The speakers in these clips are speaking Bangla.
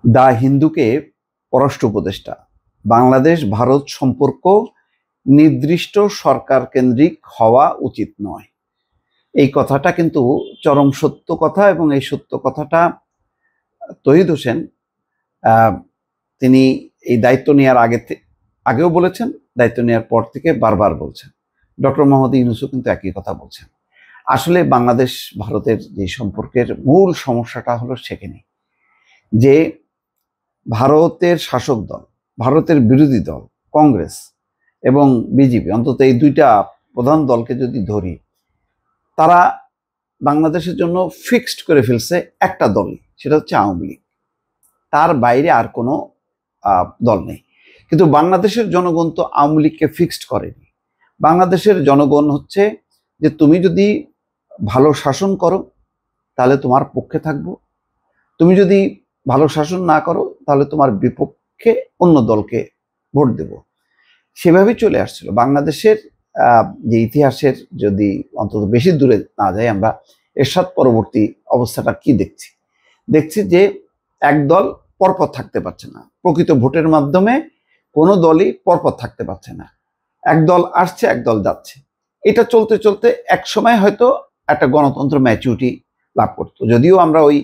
দ্য হিন্দুকে পররাষ্ট্র উপদেষ্টা, বাংলাদেশ ভারত সম্পর্ক নির্দিষ্ট সরকার কেন্দ্রিক হওয়া উচিত নয়। এই কথাটা কিন্তু চরম সত্য কথা, এবং এই সত্য কথাটা তৌহিদ হোসেন তিনি এই দায়িত্ব নেওয়ার আগেও বলেছেন, দায়িত্ব নেওয়ার পর থেকে বারবার বলছেন। ডক্টর মোহাম্মদ ইউনূসও কিন্তু একই কথা বলছেন। আসলে বাংলাদেশ ভারতের যে সম্পর্কের মূল সমস্যাটা হলো সেখানে যে ভারতের শাসক দল, ভারতের বিরোধী দল কংগ্রেস এবং বিজেপি, অন্তত এই দুইটা প্রধান দলকে যদি ধরি, তারা বাংলাদেশের জন্য ফিক্সড করে ফেলছে একটা দলই, সেটা হচ্ছে আওয়ামী লীগ। তার বাইরে আর কোনো দল নেই। কিন্তু বাংলাদেশের জনগণ তো আওয়ামী লীগকে ফিক্সড করেনি। বাংলাদেশের জনগণ হচ্ছে যে তুমি যদি ভালো শাসন করো তাহলে তোমার পক্ষে থাকবো, তুমি যদি ভালো শাসন না করো তাহলে তোমার বিপক্ষে অন্য দলকে ভোট দেব। সেভাবেই চলে আসছিল বাংলাদেশের যে ইতিহাসের, যদি অন্তত বেশি দূরে না যাই, আমরা এরশাদ পরবর্তী অবস্থাটা কি দেখছি যে এক দল পরপর থাকতে পারছে না। প্রকৃত ভোটের মাধ্যমে কোনো দলই পরপর থাকতে পারছে না। এক দল আসছে, এক দল যাচ্ছে। এটা চলতে চলতে এক সময় হয়তো একটা গণতন্ত্র ম্যাচুরিটি লাভ করতো। যদিও আমরা ওই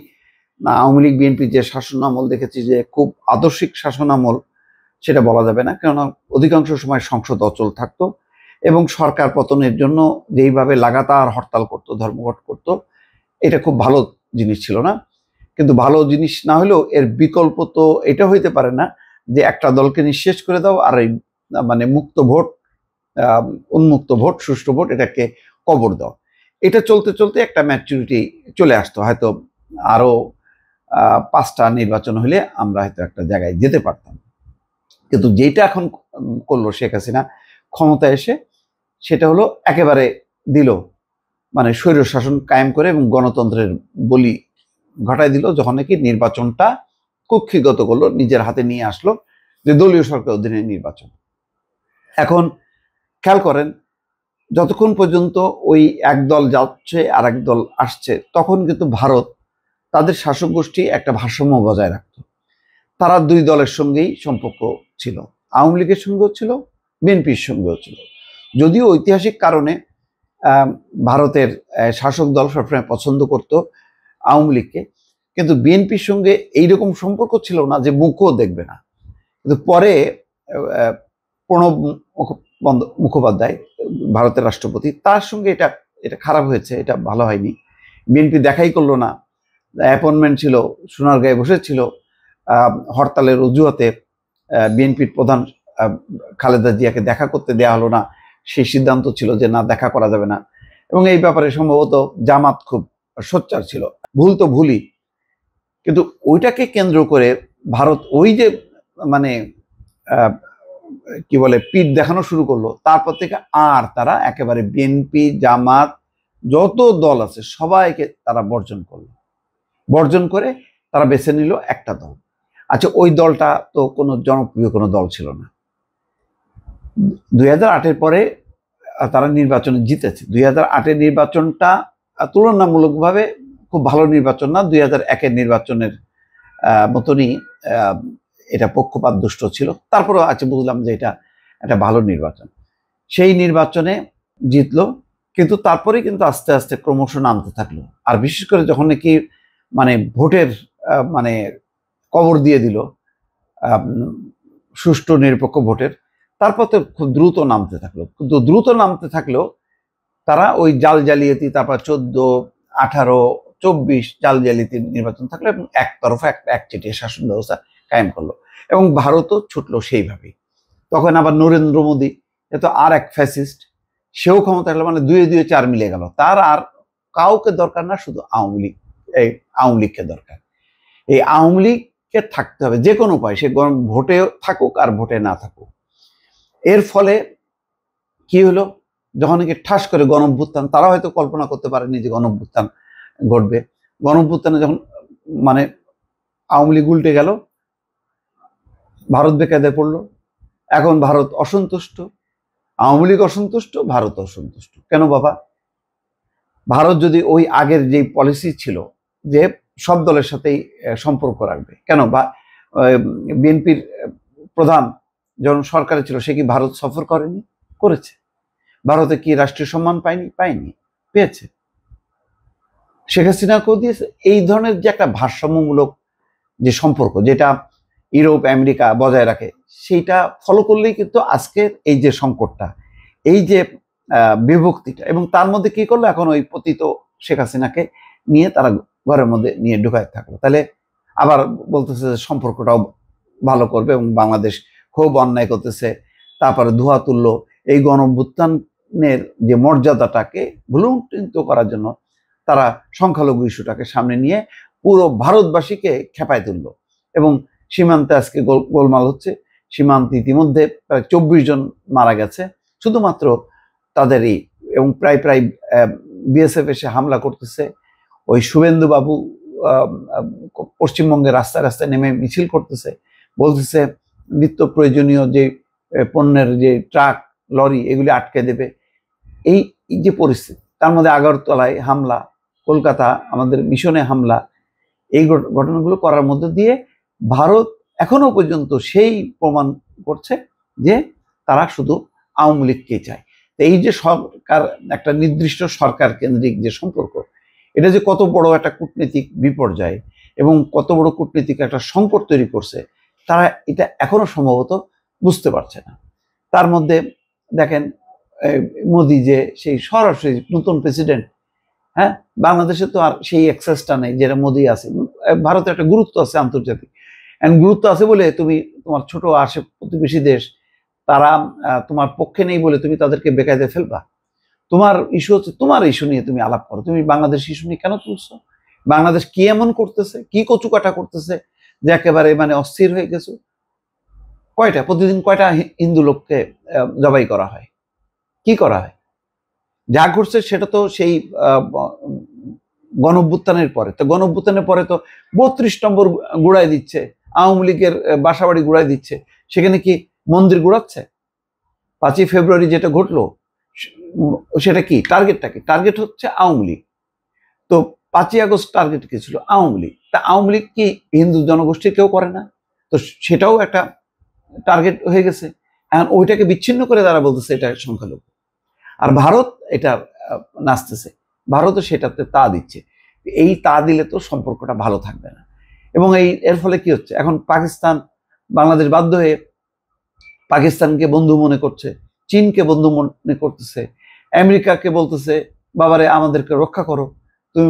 আওয়ামী লীগ বিএনপি যে শাসন আমল দেখেছি যে খুব আদর্শিক শাসন আমল, সেটা বলা যাবে না, কেননা অধিকাংশ সময় সংসদ অচল থাকতো এবং সরকার পতনের জন্য যেইভাবে লাগাতার হরতাল করতো, ধর্মঘট করতো, এটা খুব ভালো জিনিস ছিল না। কিন্তু ভালো জিনিস না হলেও এর বিকল্প তো এটা হইতে পারে না যে একটা দলকে নিঃশেষ করে দাও আর এই মানে মুক্ত ভোট, উন্মুক্ত ভোট, সুষ্ঠু ভোট, এটাকে কবর দাও। এটা চলতে চলতে একটা ম্যাচুরিটি চলে আসতো। হয়তো আরো 5টা নির্বাচন হলে আমরা হয়তো একটা জায়গায় যেতে পারতাম। কিন্তু যেটা এখন করলো শেখ হাসিনা ক্ষমতা এসে, সেটা হলো একেবারে দিল, মানে স্বৈর শাসন কায়েম করে এবং গণতন্ত্রের বলি ঘটায় দিল, যখন নাকি নির্বাচনটা কক্ষিগত করলো, নিজের হাতে নিয়ে আসলো যে দলীয় সরকার অধীনে নির্বাচন। এখন খেয়াল করেন, যতক্ষণ পর্যন্ত ওই এক দল যাচ্ছে আর এক দল আসছে, তখন কিন্তু ভারত তাদের শাসক গোষ্ঠী একটা ভারসাম্য বজায় রাখত। তারা দুই দলের সঙ্গেই সম্পর্ক ছিল, আওয়ামী লীগের সঙ্গেও ছিল, বিএনপির সঙ্গেও ছিল। যদিও ঐতিহাসিক কারণে ভারতের শাসক দল সবসময় পছন্দ করত আওয়ামী লীগকে, কিন্তু বিএনপির সঙ্গে এইরকম সম্পর্ক ছিল না যে মুখও দেখবে না। কিন্তু পরে প্রণব মুখোপাধ্যায়, ভারতের রাষ্ট্রপতি, তার সঙ্গে এটা খারাপ হয়েছে, এটা ভালো হয়নি। বিএনপি দেখাই করলো না, অ্যাপয়েন্টমেন্ট ছিল, সোনারগাঁয়ে বসেছিল, হরতালের অজুহাতে বিএনপির প্রধান খালেদা জিয়াকে দেখা করতে দেওয়া হলো না। সেই সিদ্ধান্ত ছিল যে না, দেখা করা যাবে না। এবং এই ব্যাপারে সম্ভবত জামাত খুব সোচ্চার ছিল। ভুল তো ভুলই, কিন্তু ওইটাকে কেন্দ্র করে ভারত ওই যে মানে কি বলে পিঠ দেখানো শুরু করলো, তারপর থেকে আর তারা একেবারে বিএনপি জামাত যত দল আছে সবাইকে তারা বর্জন করে তারা বেছে নিল একটা দল। আচ্ছা, ওই দলটা তো কোনো জনপ্রিয় কোনো দল ছিল না। 2008-এর পরে তারা নির্বাচনে জিতেছে। 2008-এর নির্বাচনটা তুলনামূলকভাবে খুব ভালো নির্বাচন না, 2001-এর নির্বাচনের মতনই এটা পক্ষপাত দুষ্ট ছিল। তারপরেও আছে, বুঝলাম যে এটা একটা ভালো নির্বাচন। সেই নির্বাচনে জিতলো, কিন্তু তারপরে কিন্তু আস্তে আস্তে ক্রমশ নামতে থাকলো। আর বিশেষ করে যখন নাকি মানে ভোটের মানে কবর দিয়ে দিল সুষ্ঠু নিরপেক্ষ ভোটের, তারপর তো খুব দ্রুত নামতে থাকলো। কিন্তু দ্রুত নামতে থাকলেও তারা ওই জাল জালিয়াতি, তারপর 14, 18, 24 জাল জালিয়াতি নির্বাচন থাকলো এবং একতরফা একটা একচেটিয়া শাসন ব্যবস্থা কায়েম করলো, এবং ভারতও ছুটলো সেইভাবেই। তখন আবার নরেন্দ্র মোদী, এ তো আর এক ফ্যাসিস্ট, সেও ক্ষমতা গেল, মানে 2-2 4 মিলে গেল। তার আর কাউকে দরকার না, শুধু আওয়ামী লীগকে দরকার। এই আওয়ামী লীগকে থাকতে হবে যে কোনো উপায়, সে ভোটে থাকুক আর ভোটে না থাকুক। এর ফলে কি হলো, যখন নাকি ঠাস করে গণঅভ্যুত্থান, তারা হয়তো কল্পনা করতে পারেনি যে গণঅভ্যুত্থান ঘটবে। গণঅভ্যুত্থানে যখন মানে আওয়ামী লীগ উল্টে গেল, ভারত বেকায়দায় পড়লো। এখন ভারত অসন্তুষ্ট, আওয়ামী লীগ অসন্তুষ্ট, ভারত অসন্তুষ্ট। কেন বাবা? ভারত যদি ওই আগের যে পলিসি ছিল যে সব দলের সাথেই সম্পর্ক রাখবে, কেন? বা বিএনপির প্রধান যখন সরকারে ছিল সে কি ভারত সফর করেনি? করেছে। ভারতে কি রাষ্ট্রীয় সম্মান পায়নি? পায়নি, পেয়েছে। শেখ হাসিনাকেও দিয়েছে। এই ধরনের যে একটা ভারসাম্যমূলক যে সম্পর্ক যেটা ইউরোপ আমেরিকা বজায় রাখে, সেইটা ফলো করলেই কিন্তু আজকের এই যে সংকটটা, এই যে বিভক্তিটা, এবং তার মধ্যে কি করলো, এখন ওই পতিত শেখ হাসিনাকে নিয়ে তারা ঘরের মধ্যে নিয়ে ঢুকায় থাকলো। তাহলে আবার বলতেছে যে সম্পর্কটাও ভালো করবে এবং বাংলাদেশ খুব অন্যায় করতেছে, তারপরে ধোয়া তুললো। এই গণঅভ্যুত্থানের যে মর্যাদাটাকে ভুলুণ্ঠিত করার জন্য তারা সংখ্যালঘু ইস্যুটাকে সামনে নিয়ে পুরো ভারতবাসীকে খেপায় তুললো। এবং সীমান্তে আজকে গোলমাল হচ্ছে। সীমান্তে ইতিমধ্যে প্রায় 24 জন মারা গেছে শুধুমাত্র তাদেরই, এবং প্রায় প্রায় বিএসএফ এসে হামলা করতেছে। ওই শুভেন্দু বাবু পশ্চিমবঙ্গের রাস্তায় রাস্তায় নেমে মিছিল করতেছে, বলতেছে নিত্য প্রয়োজনীয় যে পণ্যের যে ট্রাক লরি এগুলি আটকে দেবে। এই যে পরিস্থিতি, তার মধ্যে আগরতলায় হামলা, কলকাতা আমাদের মিশনে হামলা, এই ঘটনাগুলো করার মধ্যে দিয়ে ভারত এখনো পর্যন্ত সেই প্রমাণ করছে যে তারা শুধু আওয়ামী লীগকেই চায়। এই যে সরকার, একটা নির্দিষ্ট সরকার কেন্দ্রিক যে সম্পর্ক, এটা যে কত বড় একটা কূটনৈতিক বিপর্যয় এবং কত বড় কূটনৈতিক একটা সংকট তৈরি করছে, তারা এটা এখনো সম্ভবত বুঝতে পারছে না। তার মধ্যে দেখেন মোদি যে সেই সরাসরি নতুন প্রেসিডেন্ট, হ্যাঁ, বাংলাদেশে তো আর সেই অ্যাক্সেসটা নেই যেটা মোদি আছে। ভারতের একটা গুরুত্ব আছে আন্তর্জাতিক, গুরুত্ব আছে বলে তুমি তোমার ছোট আশে প্রতিবেশী দেশ তারা তোমার পক্ষে নেই বলে তুমি তাদেরকে বেকায়দায় ফেলবা? তোমার ইস্যু হচ্ছে তোমার ইস্যু নিয়ে তুমি আলাপ করো। তুমি বাংলাদেশ ইস্যু নিয়ে কেন তুলছো? বাংলাদেশ কি এমন করতেছে, কি কচুকাটা করতেছে যে একেবারে মানে অস্থির হয়ে গেছো? প্রতিদিন কয়টা হিন্দু লোককে জবাই করা হয়? কি করা হয়? যা ঘটছে সেটা তো সেই গণঅভ্যুত্থানের পরে। তো গণঅভ্যুত্থানের পরে তো 32 নম্বর গুড়াই দিচ্ছে, আওয়ামী লীগের বাসাবাড়ি গুড়াই দিচ্ছে। সেখানে কি মন্দির গুড়াচ্ছে? 5ই ফেব্রুয়ারি যেটা ঘটলো সেটা কি টার্গেটটা কি? টার্গেট হচ্ছে আওয়ামী লীগ। তো 5ই আগস্ট টার্গেট কি ছিল? আওয়ামী লীগ। তা আওয়ামী লীগ কি হিন্দু জনগোষ্ঠীর কেউ করে না? তো সেটাও একটা টার্গেট হয়ে গেছে। এখন ওইটাকে বিচ্ছিন্ন করে তারা বলতেছে এটা সংখ্যালঘু। আর ভারত এটা নাচতেছে, ভারতও সেটাতে তা দিচ্ছে। এই তা দিলে তো সম্পর্কটা ভালো থাকবে না। এবং এর ফলে কি হচ্ছে, এখন পাকিস্তান, বাংলাদেশ বাধ্য হয়ে পাকিস্তানকে বন্ধু মনে করছে, চীনকে বন্ধু মনে করতেছে, আমেরিকাকে বলতেছে বাবারে আমাদেরকে রক্ষা করো। তুমি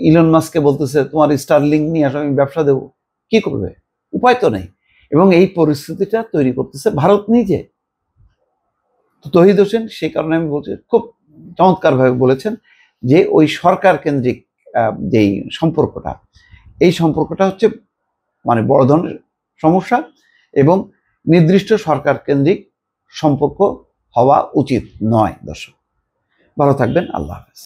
ইলন মাস্ককে বলতেছে তোমার স্টারলিংক নিয়ে আসো, আমি ব্যবসা দেবো। কি করবে? উপায় তো নেই। এবং এই পরিস্থিতিটা তৈরি করতেছে ভারত নিজে। তৌহিদ হোসেন সেই কারণে আমি বলছি, খুব চমৎকারভাবে বলেছেন যে ওই সরকার কেন্দ্রিক যেই সম্পর্কটা, এই সম্পর্কটা হচ্ছে মানে বড় ধরনের সমস্যা, এবং নির্দিষ্ট সরকার কেন্দ্রিক সম্পর্ক হওয়া উচিত নয়। দর্শক ভালো থাকবেন, আল্লাহ হাফেজ।